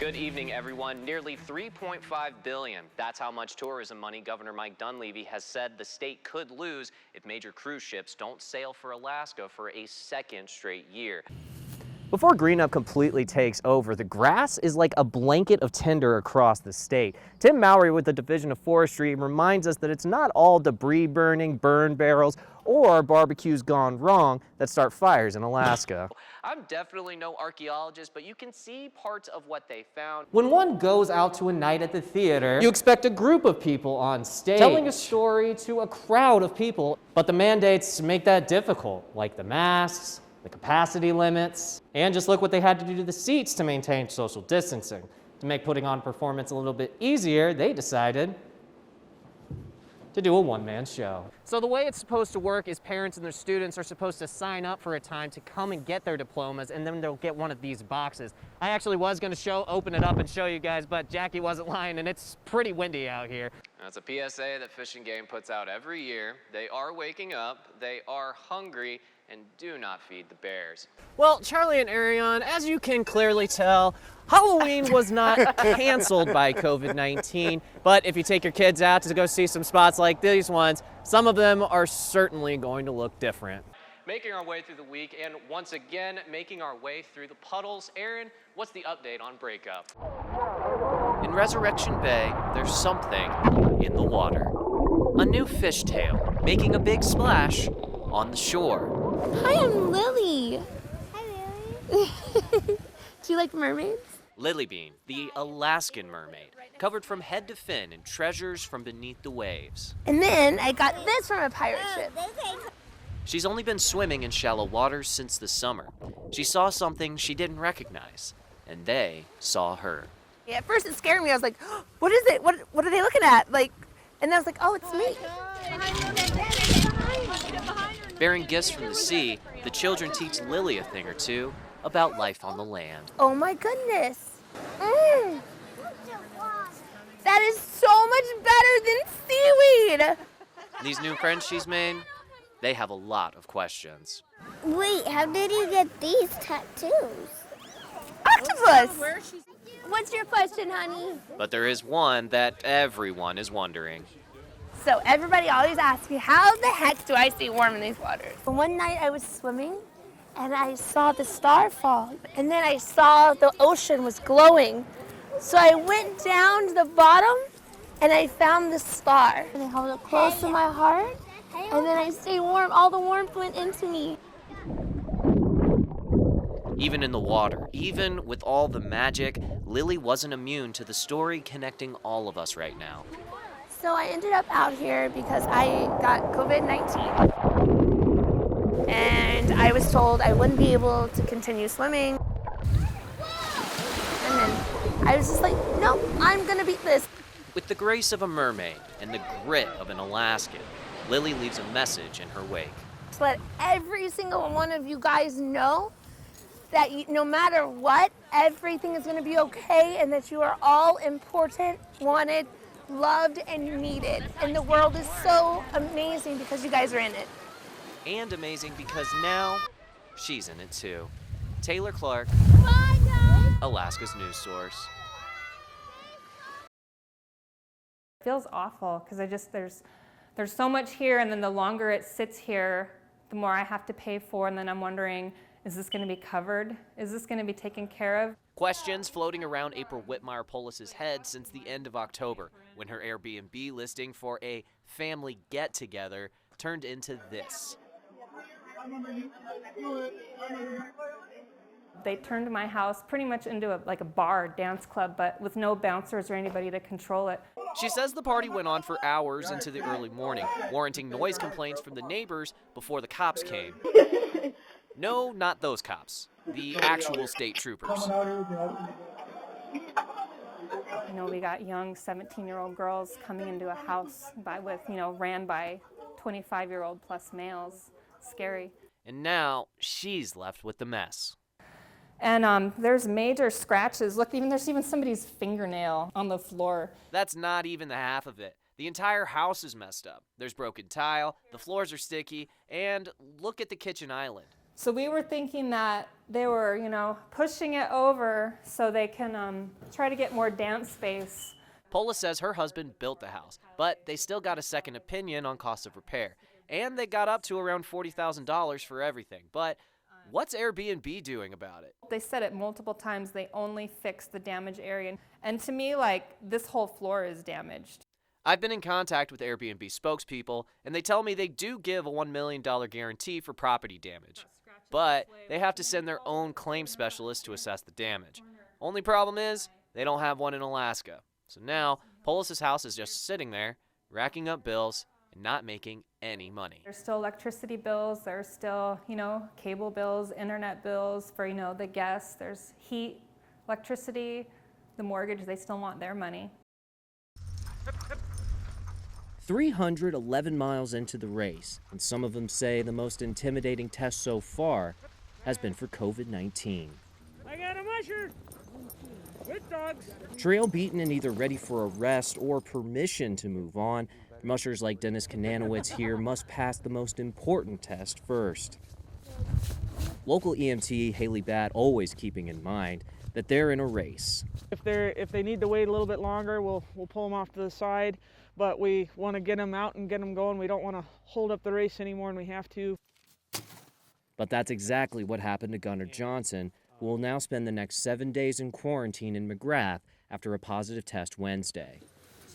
Good evening, everyone. Nearly $3.5 billion. That's how much tourism money Governor Mike Dunleavy has said the state could lose if major cruise ships don't sail for Alaska for a second straight year. Before greenup completely takes over, the grass is like a blanket of tinder across the state. Tim Mowry with the Division of Forestry reminds us that it's not all debris burning, burn barrels, or barbecues gone wrong that start fires in Alaska. I'm definitely no archaeologist, but you can see parts of what they found. When one goes out to a night at the theater, you expect a group of people on stage telling a story to a crowd of people, but the mandates make that difficult, like the masks, the capacity limits, and just look what they had to do to the seats to maintain social distancing. To make putting on performance a little bit easier, they decided to do a one-man show. So the way it's supposed to work is parents and their students are supposed to sign up for a time to come and get their diplomas, and then they'll get one of these boxes. I actually was going to open it up and show you guys, but Jackie wasn't lying, and it's pretty windy out here. That's a PSA that Fish and Game puts out every year. They are waking up, they are hungry, and do not feed the bears. Well, Charlie and Ariane, as you can clearly tell, Halloween was not canceled by COVID-19, but if you take your kids out to go see some spots like these ones, some of them are certainly going to look different. Making our way through the week, and once again, making our way through the puddles. Aaron, what's the update on breakup? In Resurrection Bay, there's something in the water. A new fishtail making a big splash on the shore. Hi, I'm Lily. Hi, Lily. Do you like mermaids? Lily Bean, the Alaskan mermaid, covered from head to fin in treasures from beneath the waves. And then I got this from a pirate ship. She's only been swimming in shallow waters since the summer. She saw something she didn't recognize, and they saw her. Yeah, at first it scared me. I was like, oh, what is it? What are they looking at? And I was like, oh, it's me. Bearing gifts from the sea, the children teach Lily a thing or two about life on the land. Oh my goodness. That is so much better than seaweed. These new friends she's made, they have a lot of questions. Wait, how did you get these tattoos? Octopus. What's your question, honey? But there is one that everyone is wondering. So everybody always asks me, how the heck do I stay warm in these waters? One night I was swimming and I saw the star fall, and then I saw the ocean was glowing. So I went down to the bottom and I found the star. And I held it close to my heart, and then I stayed warm. All the warmth went into me. Even in the water, even with all the magic, Lily wasn't immune to the story connecting all of us right now. So I ended up out here because I got COVID-19. And I was told I wouldn't be able to continue swimming. And then I was just like, no, I'm gonna beat this. With the grace of a mermaid and the grit of an Alaskan, Lily leaves a message in her wake. To let every single one of you guys know that no matter what, everything is gonna be okay, and that you are all important, wanted, loved, and needed. And the world is so amazing because you guys are in it. And amazing because now she's in it too. Taylor Clark, Alaska's news source. It feels awful because there's so much here, and then the longer it sits here, the more I have to pay for, and then I'm wondering, is this going to be covered? Is this going to be taken care of? Questions floating around April Whitmire-Polis's head since the end of October, when her Airbnb listing for a family get-together turned into this. They turned my house pretty much into a bar, dance club, but with no bouncers or anybody to control it. She says the party went on for hours into the early morning, warranting noise complaints from the neighbors before the cops came. No, not those cops. The actual state troopers. We got young 17-year-old girls coming into a house ran by 25-year-old plus males. Scary. And now she's left with the mess. And there's major scratches. Look, there's even somebody's fingernail on the floor. That's not even the half of it. The entire house is messed up. There's broken tile, the floors are sticky, and look at the kitchen island. So we were thinking that they were, pushing it over so they can try to get more dance space. Pola says her husband built the house, but they still got a second opinion on cost of repair. And they got up to around $40,000 for everything. But what's Airbnb doing about it? They said it multiple times, they only fixed the damaged area. And to me, this whole floor is damaged. I've been in contact with Airbnb spokespeople, and they tell me they do give a $1 million guarantee for property damage. But they have to send their own claim specialist to assess the damage. Only problem is, they don't have one in Alaska. So now, Polis' house is just sitting there, racking up bills, and not making any money. There's still electricity bills, there's still, cable bills, internet bills for, the guests, there's heat, electricity, the mortgage, they still want their money. 311 miles into the race, and some of them say the most intimidating test so far has been for COVID-19. I got a musher with dogs. Trail beaten and either ready for a rest or permission to move on, mushers like Dennis Kananowitz here must pass the most important test first. Local EMT Haley Batt always keeping in mind that they're in a race. If they need to wait a little bit longer, we'll pull them off to the side, but we want to get them out and get them going. We don't want to hold up the race anymore, and we have to. But that's exactly what happened to Gunnar Johnson, who will now spend the next 7 days in quarantine in McGrath after a positive test Wednesday.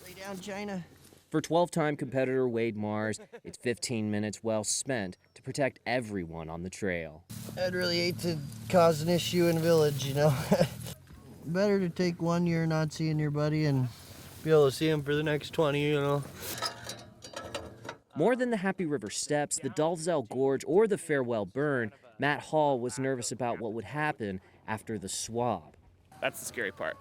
Lay down, China. For 12-time competitor Wade Mars, it's 15 minutes well spent to protect everyone on the trail. I'd really hate to cause an issue in the village, Better to take 1 year not seeing your buddy and be able to see him for the next 20, More than the Happy River Steps, the Dalzell Gorge, or the Farewell Burn, Matt Hall was nervous about what would happen after the swab. That's the scary part.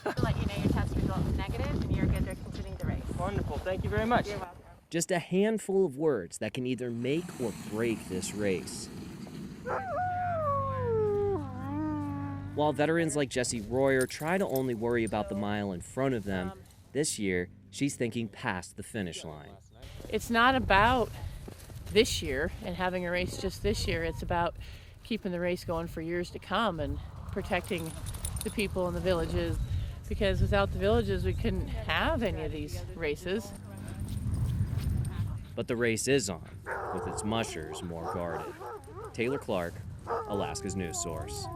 To let you know your test result is negative and you're good to continue the race. Wonderful, thank you very much. You're welcome. Just a handful of words that can either make or break this race. While veterans like Jessie Royer try to only worry about the mile in front of them, this year she's thinking past the finish line. It's not about this year and having a race just this year. It's about keeping the race going for years to come and protecting the people in the villages, because without the villages we couldn't have any of these races. But the race is on, with its mushers more guarded. Taylor Clark, Alaska's news source.